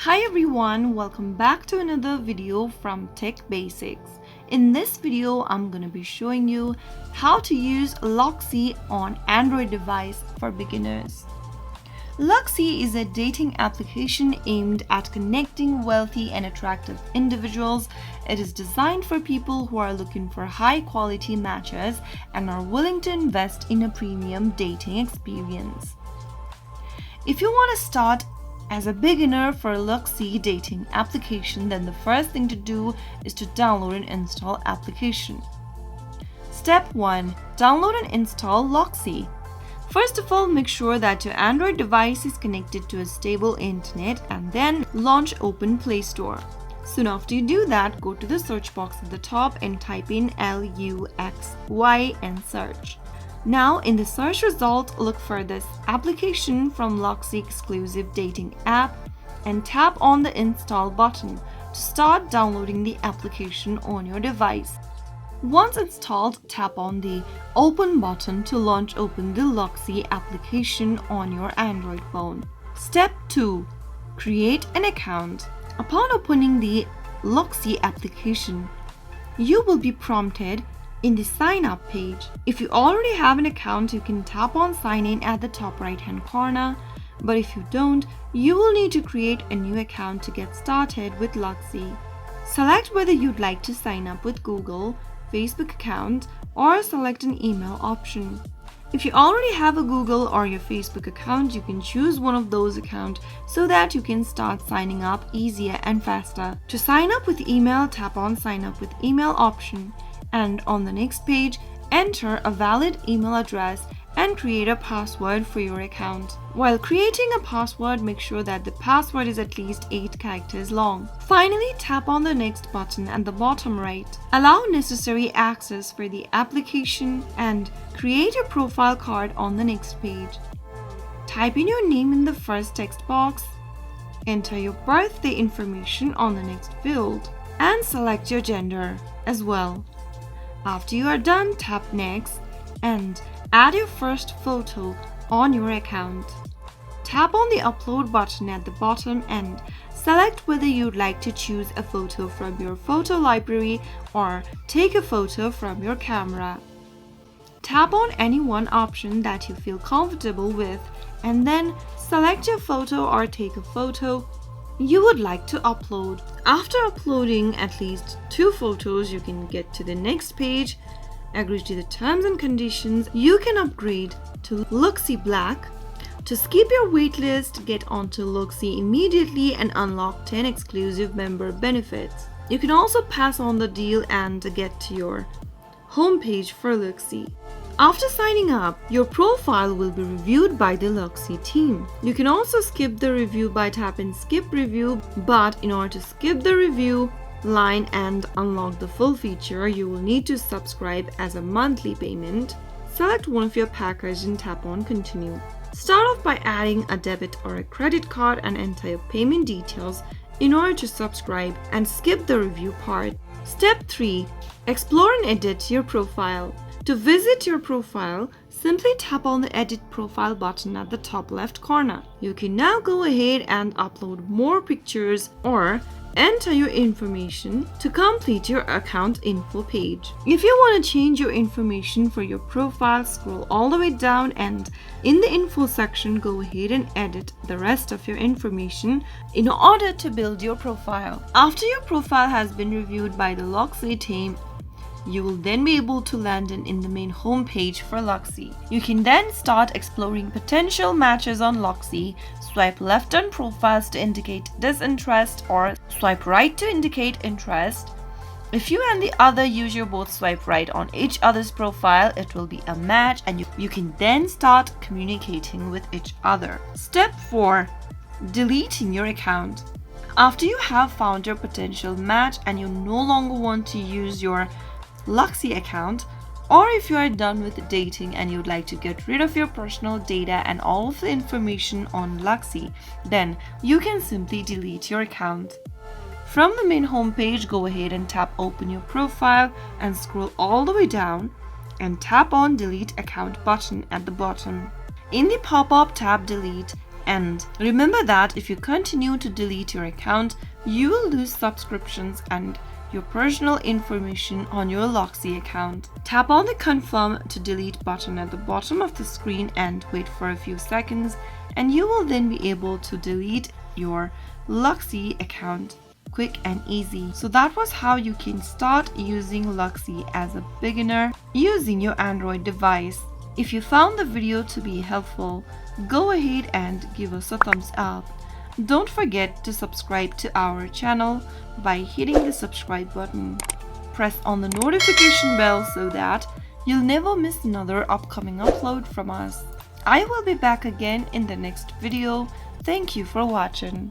Hi everyone, welcome back to another video from Tech Basics. In this video, I'm going to be showing you how to use Luxy on Android device for beginners. Luxy is a dating application aimed at connecting wealthy and attractive individuals. It is designed for people who are looking for high-quality matches and are willing to invest in a premium dating experience. If you want to start as a beginner for Luxy dating application, then the first thing to do is to download and install application. Step 1. Download and install Luxy. First of all, make sure that your Android device is connected to a stable internet and then launch Open Play Store. Soon after you do that, go to the search box at the top and type in Luxy and search. Now, in the search result, look for this application from Luxy exclusive dating app and tap on the install button to start downloading the application on your device. Once installed, tap on the open button to open the Luxy application on your Android phone. Step 2. Create an account. Upon opening the Luxy application, you will be prompted in the sign up page. If you already have an account, you can tap on sign in at the top right hand corner, but if you don't, you will need to create a new account to get started with Luxy. Select whether you'd like to sign up with Google, Facebook account, or select an email option. If you already have a Google or your Facebook account, you can choose one of those accounts so that you can start signing up easier and faster. To sign up with email, tap on sign up with email option, and on the next page, enter a valid email address and create a password for your account. While creating a password, make sure that the password is at least 8 characters long. Finally, tap on the next button at the bottom right. Allow necessary access for the application and create a profile card on the next page. Type in your name in the first text box, enter your birthday information on the next field, and select your gender as well. After you are done, tap next and add your first photo on your account. Tap on the upload button at the bottom and select whether you'd like to choose a photo from your photo library or take a photo from your camera. Tap on any one option that you feel comfortable with and then select your photo or take a photo you would like to upload. After uploading at least 2 photos, you can get to the next page, agree to the terms and conditions. You can upgrade to Luxy Black. To skip your waitlist, get onto Luxy immediately and unlock 10 exclusive member benefits. You can also pass on the deal and get to your homepage for Luxy. After signing up, your profile will be reviewed by the Luxy team. You can also skip the review by tapping skip review, but in order to skip the review line and unlock the full feature, you will need to subscribe as a monthly payment. Select one of your package and tap on continue. Start off by adding a debit or a credit card and enter your payment details in order to subscribe and skip the review part. Step 3. Explore and edit your profile. To visit your profile, simply tap on the Edit Profile button at the top left corner. You can now go ahead and upload more pictures or enter your information to complete your account info page. If you want to change your information for your profile, scroll all the way down and in the info section, go ahead and edit the rest of your information in order to build your profile. After your profile has been reviewed by the Luxy team, you will then be able to land in the main homepage for Luxy. You can then start exploring potential matches on Luxy. Swipe left on profiles to indicate disinterest or swipe right to indicate interest. If you and the other user both swipe right on each other's profile, it will be a match and you can then start communicating with each other. Step 4. Deleting your account. After you have found your potential match and you no longer want to use your Luxy account, or if you are done with dating and you'd like to get rid of your personal data and all of the information on Luxy, then you can simply delete your account. From the main homepage, go ahead and tap open your profile and scroll all the way down and tap on delete account button at the bottom. In the pop-up, tap delete end. Remember that if you continue to delete your account, you will lose subscriptions and your personal information on your Luxy account. Tap on the confirm to delete button at the bottom of the screen and wait for a few seconds, and you will then be able to delete your Luxy account quick and easy. So that was how you can start using Luxy as a beginner using your Android device. If you found the video to be helpful, go ahead and give us a thumbs up. Don't forget to subscribe to our channel by hitting the subscribe button. Press on the notification bell so that you'll never miss another upcoming upload from us. I will be back again in the next video. Thank you for watching.